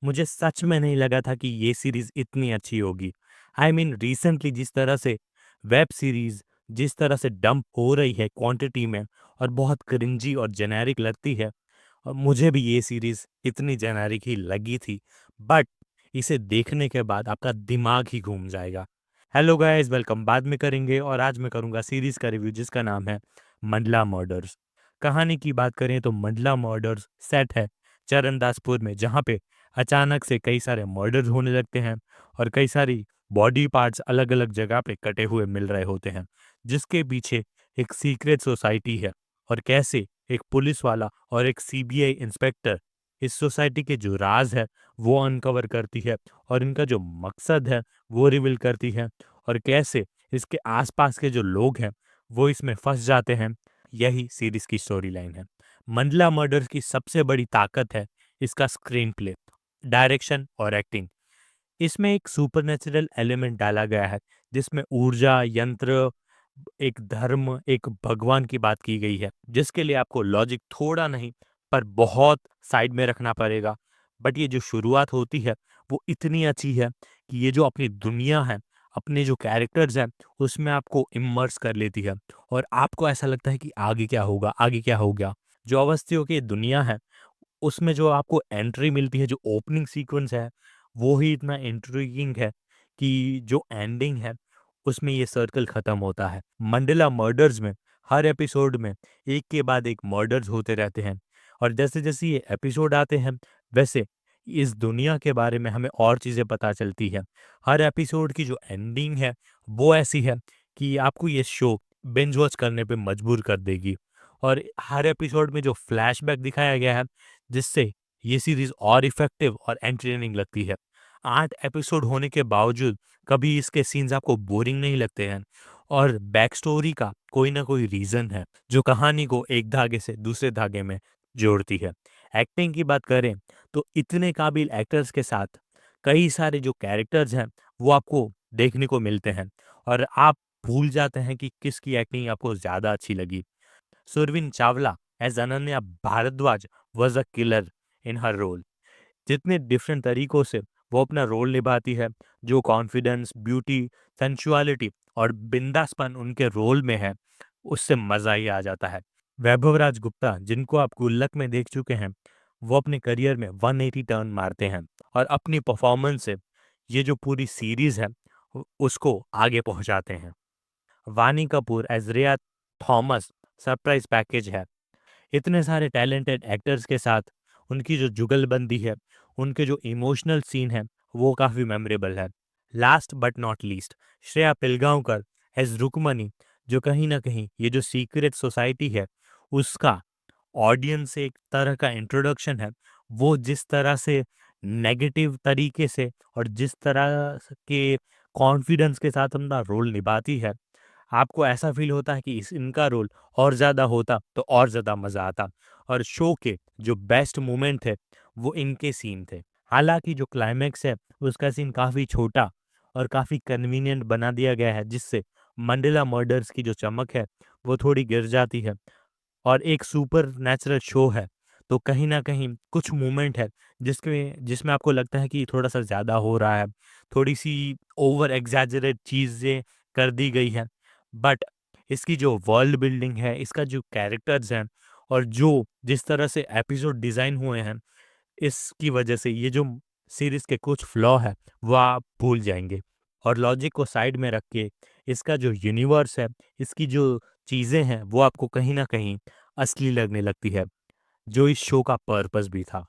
मुझे सच में नहीं लगा था कि ये सीरीज़ इतनी अच्छी होगी। आई मीन रिसेंटली जिस तरह से वेब सीरीज़ जिस तरह से डंप हो रही है क्वांटिटी में और बहुत क्रिंजी और जेनेरिक लगती है, और मुझे भी ये सीरीज़ इतनी जेनेरिक ही लगी थी, बट इसे देखने के बाद आपका दिमाग ही घूम जाएगा। हेलो गाइस, वेलकम बाद में करेंगे और आज मैं करूँगा सीरीज़ का रिव्यू जिसका नाम है मंडला मर्डर्स। कहानी की बात करें तो मंडला मर्डर्स सेट है चरणदासपुर में, जहाँ पे अचानक से कई सारे मर्डर्स होने लगते हैं और कई सारी बॉडी पार्ट्स अलग-अलग जगह पे कटे हुए मिल रहे होते हैं, जिसके पीछे एक सीक्रेट सोसाइटी है और कैसे एक पुलिस वाला और एक सीबीआई इंस्पेक्टर इस सोसाइटी के जो राज है वो अनकवर करती है और इनका जो मकसद है वो रिवील करती है, और कैसे इसके आसपास के जो लोग हैं वो इसमें फंस जाते हैं। यही सीरीज की स्टोरी लाइन है। मंडला मर्डर्स की सबसे बड़ी ताकत है इसका स्क्रीन प्ले, डायरेक्शन और एक्टिंग। इसमें एक सुपरनेचुरल एलिमेंट डाला गया है जिसमें ऊर्जा, यंत्र, एक धर्म, एक भगवान की बात की गई है, जिसके लिए आपको लॉजिक थोड़ा नहीं पर बहुत साइड में रखना पड़ेगा। बट ये जो शुरुआत होती है वो इतनी अच्छी है कि ये जो अपनी दुनिया है, अपने जो कैरेक्टर्स हैं, उसमें आपको इमर्स कर लेती है और आपको ऐसा लगता है कि आगे क्या होगा, आगे क्या हो गया। जो अवस्थियों की दुनिया है उसमें जो आपको एंट्री मिलती है, जो ओपनिंग सीक्वेंस है, वो ही इतना इंट्रिगिंग है कि जो एंडिंग है, उसमें ये सर्कल खत्म होता है। मंडेला मर्डर्स में हर एपिसोड में एक के बाद एक मर्डर्स होते रहते हैं और जैसे-जैसे ये एपिसोड आते हैं, वैसे इस दुनिया के बारे में हमें और चीज़ें पता चलती हैं। हर एपिसोड की जो एंडिंग है, वो ऐसी है कि आपको ये शो बिंज वॉच करने पे मजबूर कर देगी और हर एपिसोड में जो फ्लैशबैक दिखाया गया है, जिससे ये सीरीज़ और इफ़ेक्टिव और एंटरटेनिंग लगती है। 8 एपिसोड होने के बावजूद कभी इसके सीन्स आपको बोरिंग नहीं लगते हैं और बैक स्टोरी का कोई ना कोई रीज़न है, जो कहानी को एक धागे से दूसरे धागे में जोड़ती है। एक्टिंग की बात करें तो इतने काबिल एक्टर्स के साथ कई सारे जो कैरेक्टर्स हैं, वो आपको देखने को मिलते हैं और आप भूल जाते हैं कि किसकी एक्टिंग आपको ज़्यादा अच्छी लगी। Surveen Chawla as Ananya Bhardwaj was a killer in her role. जितने डिफरेंट तरीकों से वो अपना रोल निभाती है, जो कॉन्फिडेंस, ब्यूटी, सेंसुअलिटी और बिंदासपन उनके रोल में है, उससे मज़ा ही आ जाता है। वैभव राज गुप्ता, जिनको आप गुल्लक में देख चुके हैं, वो अपने करियर में 180 टर्न मारते हैं और अपनी परफॉर्मेंस से ये जो पूरी सीरीज़ है, उसको आगे पहुंचाते हैं। वानी कपूर एज रिया थॉमस सरप्राइज पैकेज है। इतने सारे टैलेंटेड एक्टर्स के साथ उनकी जो जुगलबंदी है, उनके जो इमोशनल सीन है, वो काफ़ी मेमोरेबल है। Last but not least, Shreya Pilgaonkar as Rukmini, जो कहीं ना कहीं ये जो सीक्रेट सोसाइटी है उसका ऑडियंस से एक तरह का इंट्रोडक्शन है। वो जिस तरह से नेगेटिव तरीके से और जिस तरह के कॉन्फिडेंस के साथ अपना रोल निभाती है, आपको ऐसा फ़ील होता है कि इस इनका रोल और ज़्यादा होता तो और ज़्यादा मज़ा आता और शो के जो बेस्ट मोमेंट थे, वो इनके सीन थे। हालाँकि जो क्लाइमैक्स है, उसका सीन काफ़ी छोटा और काफ़ी कन्वीनिएंट बना दिया गया है, जिससे मंडेला मर्डर्स की जो चमक है, वो थोड़ी गिर जाती है और एक सुपरनैचुरल शो है, तो कहीं न कहीं कुछ मोमेंट है, जिसमें आपको लगता है कि थोड़ा-सा ज़्यादा हो रहा है, थोड़ी-सी ओवर एक्ज़ैजरेट चीज़ें कर दी गई हैं। बट इसकी जो वर्ल्ड बिल्डिंग है, इसका जो कैरेक्टर्स हैं और जो जिस तरह से एपिसोड डिज़ाइन हुए हैं, इसकी वजह से ये जो सीरीज़ के कुछ फ्लॉ है, वो आप भूल जाएँगे। और लॉजिक को साइड में रख के इसका जो यूनिवर्स है, इसकी जो चीज़ें हैं, वो आपको कहीं न कहीं असली लगने लगती है, जो इस शो का पर्पस भी था।